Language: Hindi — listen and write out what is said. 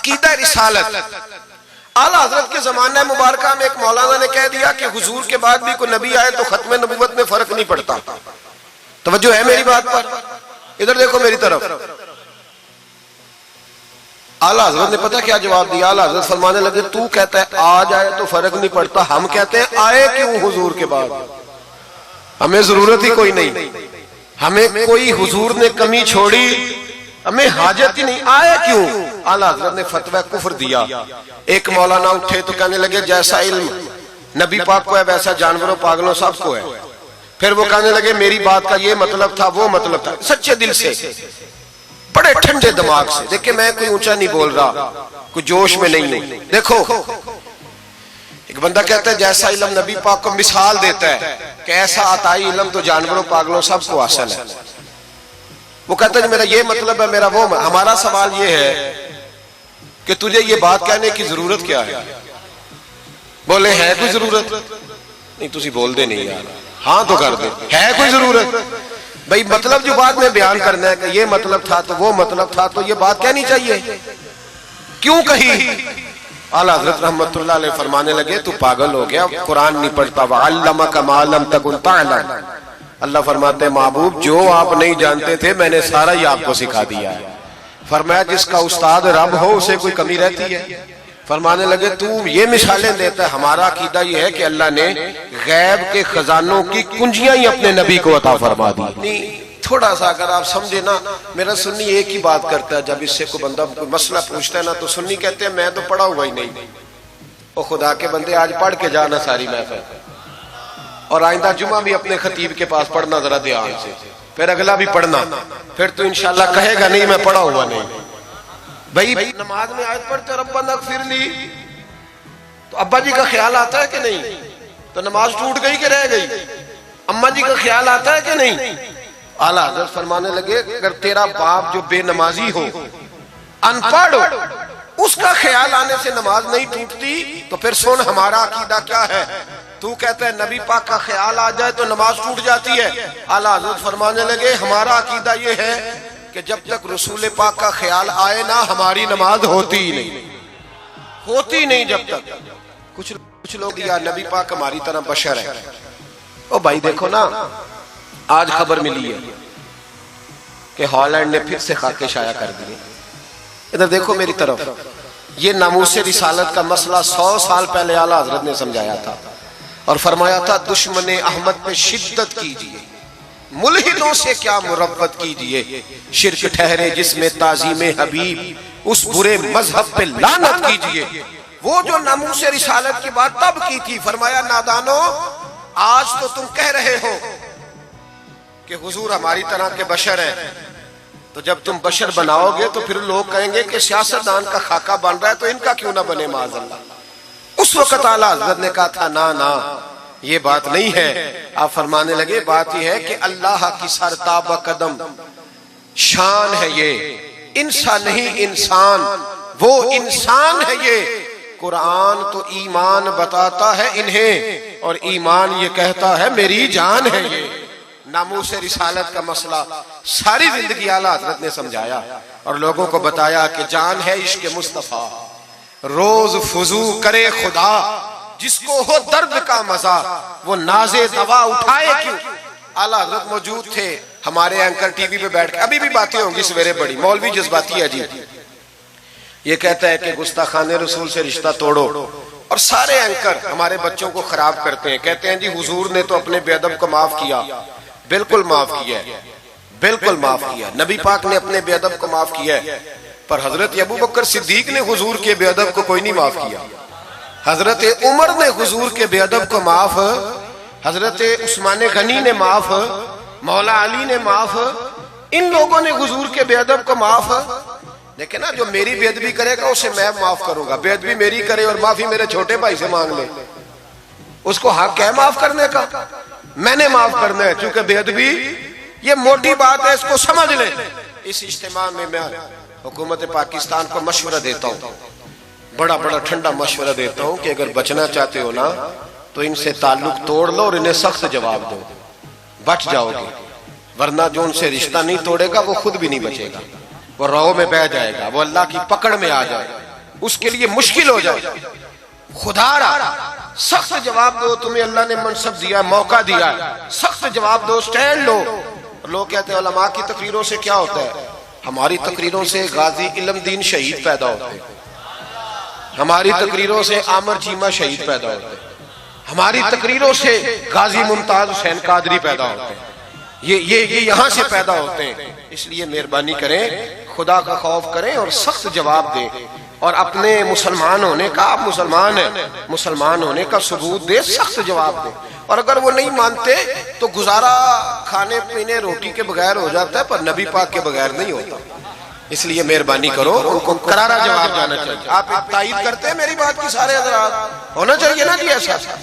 अकीदा रिसालत। आला हजरत के जमाने मुबारका में एक मौलाना ने कह दिया कि हुजूर के बाद भी कोई नबी आए तो खत्म नबूवत में फर्क नहीं पड़ता। तवज्जो है मेरी बात पर? इधर देखो मेरी तरफ। आला हजरत ने पता क्या जवाब दिया? आला हजरत फरमाने लगे, तू कहता है आ जाए तो फर्क नहीं पड़ता, हम कहते हैं आए क्यों हुजूर के बाद? हमें जरूरत ही कोई नहीं, हमें कोई हुजूर ने कमी छोड़ी, हमें हाजत ही नहीं, आए क्यों? आला हजरत ने फतवा कुफर दिया। एक मौलाना उठे तो कहने लगे जैसा इल्म नबी पाक को है वैसा जानवरों पागलों सबको है। फिर वो कहने लगे मेरी बात का ये मतलब था, वो मतलब था, सच्चे दिल से, बड़े ठंडे दिमाग से। देखिए मैं कोई ऊंचा नहीं बोल रहा, कोई जोश में नहीं हूं। देखो एक बंदा कहता है जैसा इल्म नबी पाक को मिसाल देता है कि ऐसा अताई इल्म तो जानवरों पागलों सबको हासिल है। वो कहता है मेरा ये मतलब है, मेरा वो। हमारा सवाल ये है कि तुझे ये बात कहने की जरूरत क्या है? बोले है कोई जरूरत? नहीं तुसी बोल दे नहीं यार, हाँ तो कर दे, है कोई जरूरत? भाई मतलब जो बात में बयान करना है कि ये मतलब था तो वो मतलब था, तो ये बात कहनी चाहिए, क्यों कही? आला हज़रत रहमतुल्लाह अलैह फरमाने लगे तू पागल हो गया, कुरान नहीं पढ़ता। वअल्लमका मा लम तकुन तअलम। अल्लाह फरमाते हैं महबूब जो आप नहीं जानते थे मैंने सारा ही आपको सिखा दिया है। फरमाया जिसका उस्ताद रब हो उसे कोई कमी रहती है? फरमाने लगे तू ये मिसालें देता है, हमारा अकीदा ये है कि अल्लाह ने गैब के खजानों की कुंजियां ही अपने नबी को अता फरमा दी। नहीं थोड़ा सा अगर आप समझे ना, मेरा सुन्नी एक ही बात करता है, जब इससे कोई बंदा कोई मसला पूछता है ना तो सुन्नी कहते हैं मैं तो पढ़ा हुआ ही नहीं। ओ खुदा के बंदे आज पढ़ के जाना सारी महफिल, और आइंदा जुमा भी अपने खतीब के पास पढ़ना जरा ध्यान से, फिर अगला भी पढ़ना, फिर तो इंशाल्लाह कहेगा नहीं मैं पढ़ा हुआ नहीं। भाई नमाज में आयत पढ़ते रब्बना इग़फिरली तो अब्बा जी का ख्याल आता है कि नहीं? तो नमाज टूट गई कि रह गई? अम्मा जी का ख्याल आता है कि नहीं? आला हज़रत फरमाने लगे अगर तेरा बाप जो बेनमाजी हो, अनपढ़ हो, उसका ख्याल आने से नमाज नहीं टूटती, तो फिर सुन हमारा अकीदा क्या है। तू कहता है नबी पाक का ख्याल आ जाए तो नमाज टूट जाती है। आला हज़रत फरमाने लगे हमारा अकीदा ये है कि जब तक रसूल पाक का ख्याल आए ना हमारी नमाज होती ही नहीं, होती नहीं जब तक। कुछ लोग यार नबी पाक हमारी तरह बशर है। ओ भाई देखो ना आज खबर मिली है कि हॉलैंड ने फिर से खाके शाया कर दिए। इधर देखो मेरी तरफ, ये नामूस रिसालत का मसला 100 साल पहले आला हज़रत ने समझाया था और फरमाया था दुश्मन अहमद पे शिद्दत कीजिए, मुल्हिदों से क्या मुरब्बत कीजिए, शिर्क ठहरे जिसमें ताज़ीम हबीब, उस बुरे मजहब पे लानत कीजिए। वो जो नामूस रिसालत की बात तब की थी, फरमाया नादानो आज तो तुम कह रहे हो कि हुजूर हमारी तरह के बशर हैं, तो जब तुम बशर बनाओगे तो फिर लोग कहेंगे कि सियासतदान का खाका बन रहा है तो इनका क्यों ना बने माज़अल्लाह। उस वक्त आला हज़रत ने कहा था ना ना ये बात नहीं है। आप फरमाने लगे बात यह है कि अल्लाह की सरताब कदम शान है ये, इंसान नहीं इंसान, वो इंसान है ये। कुरान तो ईमान बताता है इन्हें और ईमान ये कहता है मेरी जान है ये। नामूस रिसालत का मसला सारी जिंदगी आला हज़रत ने समझाया और लोगों को बताया कि जान है इश्क मुस्तफा, रोज फुजू करे खुदा, जिसको हो दर्द का मजा वो नाजे दवा उठाए क्यों। आला हज़रत मौजूद थे, हमारे एंकर टीवी पे बैठ के, अभी भी बातें होंगी सवेरे बड़ी, मौलवी जज्बाती है जी, ये कहता है कि गुस्ताखाने रसूल से रिश्ता तोड़ो, और सारे एंकर हमारे बच्चों को खराब करते हैं, कहते हैं जी हुजूर ने तो अपने बेअदब को माफ किया। बिल्कुल माफ किया है, बिल्कुल माफ किया। नबी पाक ने अपने बेअदब को माफ किया है, पर हजरत अबू बकर सिद्दीक ने हुजूर के बेअदब को कोई नहीं माफ किया। हजरत उमर ने हुजूर के बेअदब को माफ, हजरत उस्मान गनी ने माफ, मौला अली ने माफ, इन लोगों ने हुजूर के बेअदब को माफ। लेकिन ना जो मेरी बेअदबी करेगा उसे मैं माफ करूंगा, बेअदबी मेरी करे और माफी मेरे छोटे भाई से मांग ले, उसको हक है माफ करने का, मैंने माफ करना है, क्योंकि बेअदबी ये मोटी बात है, इसको समझ ले। इस इज्तिमा में मैं हुकूमत पाकिस्तान को मशवरा देता हूँ, बड़ा बड़ा ठंडा मशवरा देता हूँ कि अगर बचना चाहते हो ना तो इनसे ताल्लुक तोड़ लो और इन्हें सख्त जवाब दो, बच जाओगे। वरना जो उनसे रिश्ता नहीं तोड़ेगा वो खुद भी नहीं बचेगा, वो राह में बह जाएगा, वो अल्लाह की पकड़ में आ जाएगा। उसके लिए मुश्किल हो जाए। खुदारा सख्त जवाब दो, तुम्हें अल्लाह ने मनसब दिया, मौका दिया, सख्त जवाब दो, स्टैंड लो। लोग कहते हैं उलमा की तकरीरों से क्या होता है? हमारी तकरीरों से गाजी इल्म दीन शहीद पैदा होते हैं, हमारी तकरीरों से आमर चीमा शहीद पैदा होते हैं, हमारी तकरीरों से गाजी मुमताज हुसैन कादरी पैदा होते हैं, ये यहां से पैदा होते हैं। इसलिए मेहरबानी करें, खुदा का खौफ करें और सख्त जवाब दें और अपने मुसलमान होने का, आप मुसलमान हैं, मुसलमान होने का सबूत दे, सख्त जवाब दे। और अगर वो नहीं मानते तो गुजारा खाने पीने रोटी के बगैर हो जाता है, पर नबी पाक के बगैर नहीं होता। इसलिए मेहरबानी करो, उनको करारा जवाब जाना चाहिए। आप तायीद करते हैं मेरी बात की? सारे हज़रात होना चाहिए ना जी ऐसा।